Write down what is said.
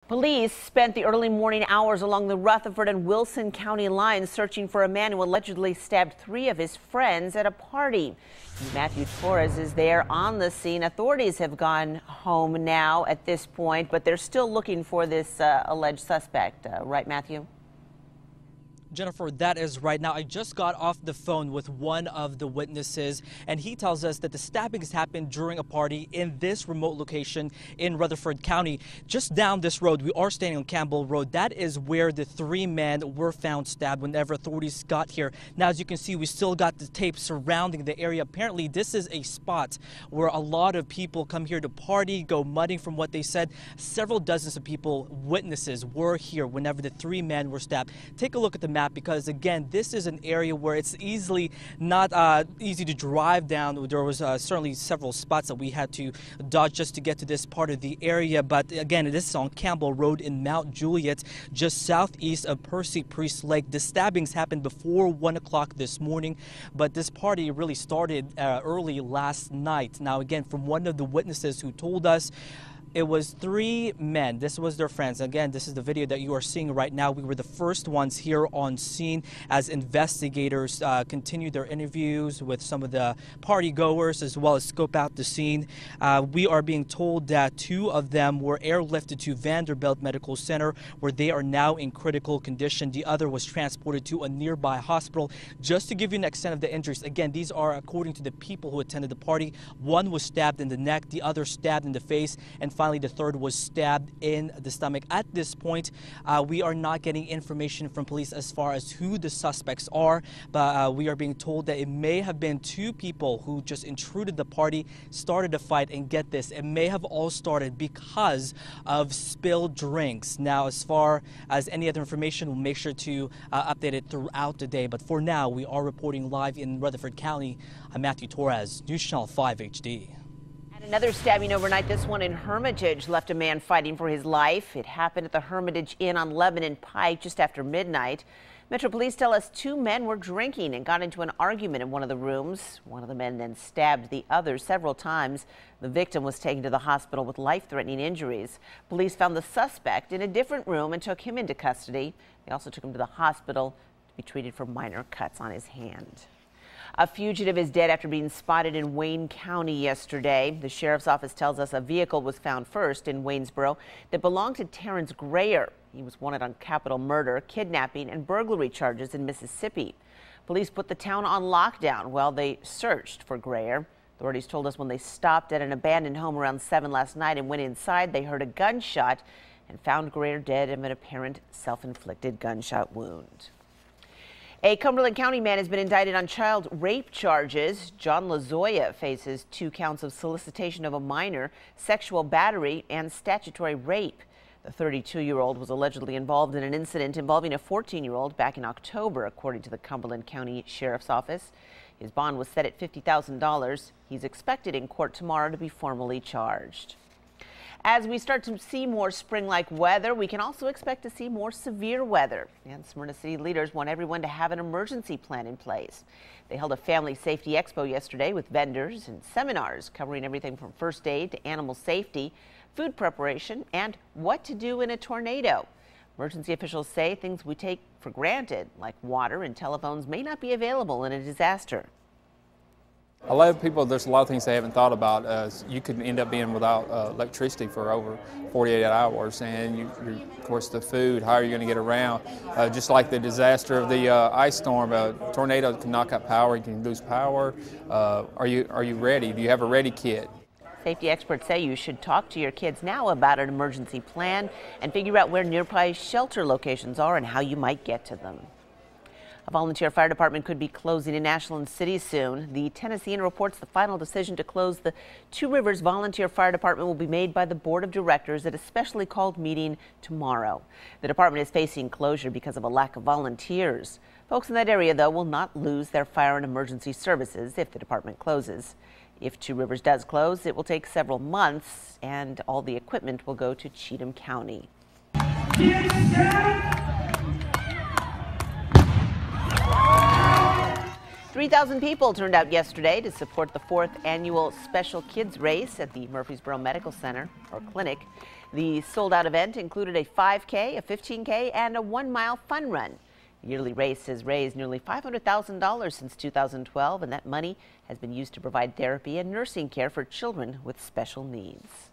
Police spent the early morning hours along the Rutherford and Wilson County line searching for a man who allegedly stabbed 3 of his friends at a party. Matthew Torres is there on the scene. Authorities have gone home now at this point, but they're still looking for this alleged suspect. Right, Matthew? Jennifer, that is right. Now, I just got off the phone with one of the witnesses, and he tells us that the stabbings happened during a party in this remote location in Rutherford County. Just down this road, we are standing on Campbell Road. That is where the 3 men were found stabbed whenever authorities got here. Now, as you can see, we still got the tape surrounding the area. Apparently, this is a spot where a lot of people come here to party, go mudding from what they said. Several dozens of people, witnesses, were here whenever the 3 men were stabbed. Take a look at the map, because again, this is an area where it's not easy to drive down. There was certainly several spots that we had to dodge just to get to this part of the area. But again, this is on Campbell Road in Mount Juliet, just southeast of Percy Priest Lake. The stabbings happened before 1 o'clock this morning, but this party really started early last night. Now, again, from one of the witnesses who told us, it was 3 men. This was their friends. Again, this is the video that you are seeing right now. We were the first ones here on scene as investigators continued their interviews with some of the party goers as well as scope out the scene. We are being told that 2 of them were airlifted to Vanderbilt Medical Center, where they are now in critical condition. The other was transported to a nearby hospital. Just to give you an extent of the injuries, again, these are according to the people who attended the party. 1 was stabbed in the neck, the other stabbed in the face, and finally, the 3rd was stabbed in the stomach. At this point, we are not getting information from police as far as who the suspects are, but we are being told that it may have been 2 people who just intruded the party, started a fight, and get this, it may have all started because of spilled drinks. Now, as far as any other information, we'll make sure to update it throughout the day. But for now, we are reporting live in Rutherford County. I'm Matthew Torres, News Channel 5 HD. Another stabbing overnight, this one in Hermitage, left a man fighting for his life. It happened at the Hermitage Inn on Lebanon Pike just after midnight. Metro Police tell us 2 men were drinking and got into an argument in one of the rooms. One of the men then stabbed the other several times. The victim was taken to the hospital with life-threatening injuries. Police found the suspect in a different room and took him into custody. They also took him to the hospital to be treated for minor cuts on his hand. A fugitive is dead after being spotted in Wayne County yesterday. The sheriff's office tells us a vehicle was found first in Waynesboro that belonged to Terrence Grayer. He was wanted on capital murder, kidnapping, and burglary charges in Mississippi. Police put the town on lockdown while they searched for Grayer. Authorities told us when they stopped at an abandoned home around 7 last night and went inside, they heard a gunshot and found Grayer dead of an apparent self-inflicted gunshot wound. A Cumberland County man has been indicted on child rape charges. John Lazoya faces 2 counts of solicitation of a minor, sexual battery, and statutory rape. The 32-year-old was allegedly involved in an incident involving a 14-year-old back in October, according to the Cumberland County Sheriff's Office. His bond was set at $50,000. He's expected in court tomorrow to be formally charged. As we start to see more spring-like weather, we can also expect to see more severe weather. And Smyrna City leaders want everyone to have an emergency plan in place. They held a family safety expo yesterday with vendors and seminars covering everything from first aid to animal safety, food preparation, and what to do in a tornado. Emergency officials say things we take for granted, like water and telephones, may not be available in a disaster. A lot of people, there's a lot of things they haven't thought about. You could end up being without electricity for over 48 hours, and of course the food, how are you going to get around? Just like the disaster of the ice storm, a tornado can knock out power, you can lose power. Are you ready? Do you have a ready kit? Safety experts say you should talk to your kids now about an emergency plan and figure out where nearby shelter locations are and how you might get to them. A volunteer fire department could be closing in Ashland City soon. The Tennessean reports the final decision to close the 2 Rivers Volunteer Fire Department will be made by the Board of Directors at a specially called meeting tomorrow. The department is facing closure because of a lack of volunteers. Folks in that area, though, will not lose their fire and emergency services if the department closes. If 2 Rivers does close, it will take several months, and all the equipment will go to Cheatham County. 3,000 people turned out yesterday to support the 4th annual Special Kids Race at the Murfreesboro Medical Center or Clinic. The sold-out event included a 5K, a 15K, and a 1-mile fun run. The yearly race has raised nearly $500,000 since 2012, and that money has been used to provide therapy and nursing care for children with special needs.